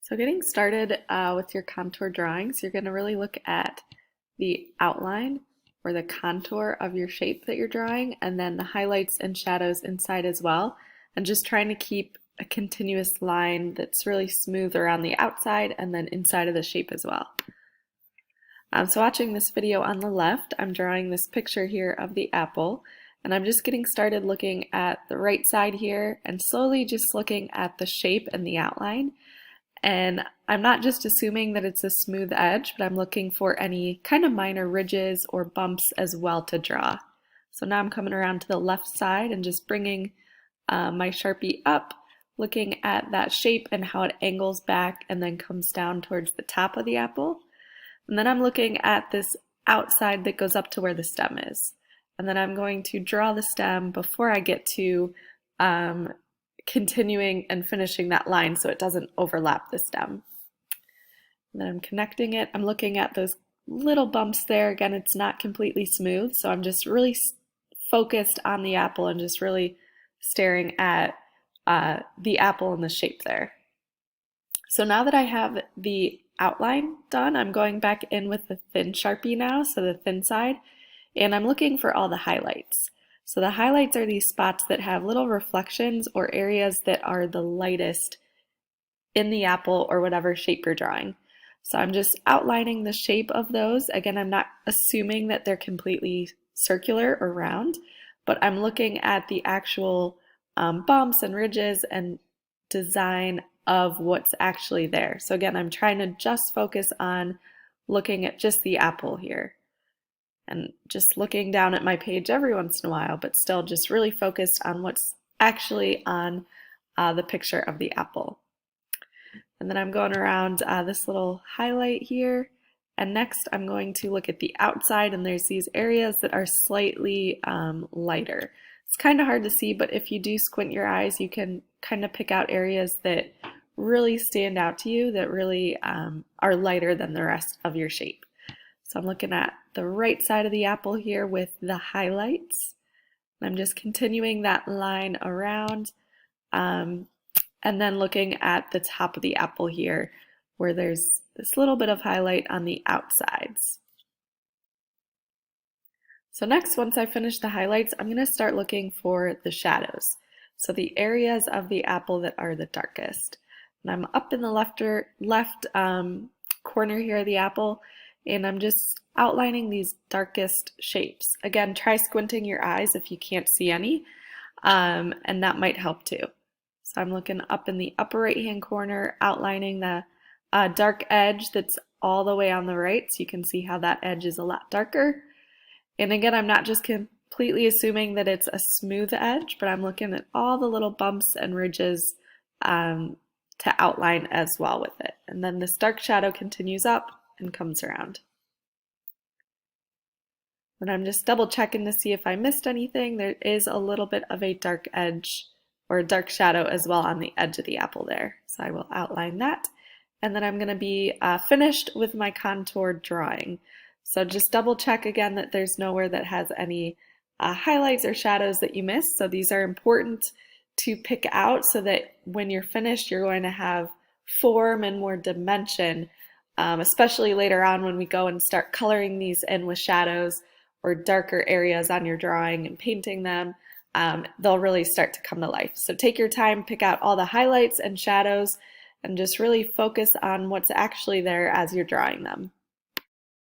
So getting started with your contour drawings, you're going to really look at the outline or the contour of your shape that you're drawing, and then the highlights and shadows inside as well, and just trying to keep a continuous line that's really smooth around the outside and then inside of the shape as well. So watching this video on the left, I'm drawing this picture here of the apple, and I'm just getting started looking at the right side here and slowly just looking at the shape and the outline. And I'm not just assuming that it's a smooth edge, but I'm looking for any kind of minor ridges or bumps as well to draw. So now I'm coming around to the left side and just bringing my Sharpie up, looking at that shape and how it angles back and then comes down towards the top of the apple. And then I'm looking at this outside that goes up to where the stem is. And then I'm going to draw the stem before I get to continuing and finishing that line so it doesn't overlap the stem. And then I'm connecting it. I'm looking at those little bumps there. Again, it's not completely smooth, so I'm just really focused on the apple and just really staring at the apple and the shape there. So now that I have the outline done, I'm going back in with the thin Sharpie now, so the thin side, and I'm looking for all the highlights. So the highlights are these spots that have little reflections or areas that are the lightest in the apple or whatever shape you're drawing. So I'm just outlining the shape of those. Again, I'm not assuming that they're completely circular or round, but I'm looking at the actual bumps and ridges and design of what's actually there. So again, I'm trying to just focus on looking at just the apple here and just looking down at my page every once in a while, but still just really focused on what's actually on the picture of the apple. And then I'm going around this little highlight here, and next I'm going to look at the outside, and there's these areas that are slightly lighter. It's kind of hard to see, but if you do squint your eyes, you can kind of pick out areas that really stand out to you, that really are lighter than the rest of your shape. So I'm looking at the right side of the apple here with the highlights. I'm just continuing that line around and then looking at the top of the apple here where there's this little bit of highlight on the outsides. So next, once I finish the highlights, I'm going to start looking for the shadows. So the areas of the apple that are the darkest. And I'm up in the left corner here of the apple, and I'm just outlining these darkest shapes. Again, try squinting your eyes if you can't see any, and that might help too. So I'm looking up in the upper right hand corner, outlining the dark edge that's all the way on the right, so you can see how that edge is a lot darker. And again, I'm not just completely assuming that it's a smooth edge, but I'm looking at all the little bumps and ridges to outline as well with it. And then this dark shadow continues up and comes around. And I'm just double checking to see if I missed anything. There is a little bit of a dark edge or a dark shadow as well on the edge of the apple there. So I will outline that. And then I'm going to be finished with my contour drawing. So just double check again that there's nowhere that has any highlights or shadows that you missed. So these are important to pick out so that when you're finished, you're going to have form and more dimension, especially later on when we go and start coloring these in with shadows or darker areas on your drawing and painting them. They'll really start to come to life. So take your time, pick out all the highlights and shadows, and just really focus on what's actually there as you're drawing them.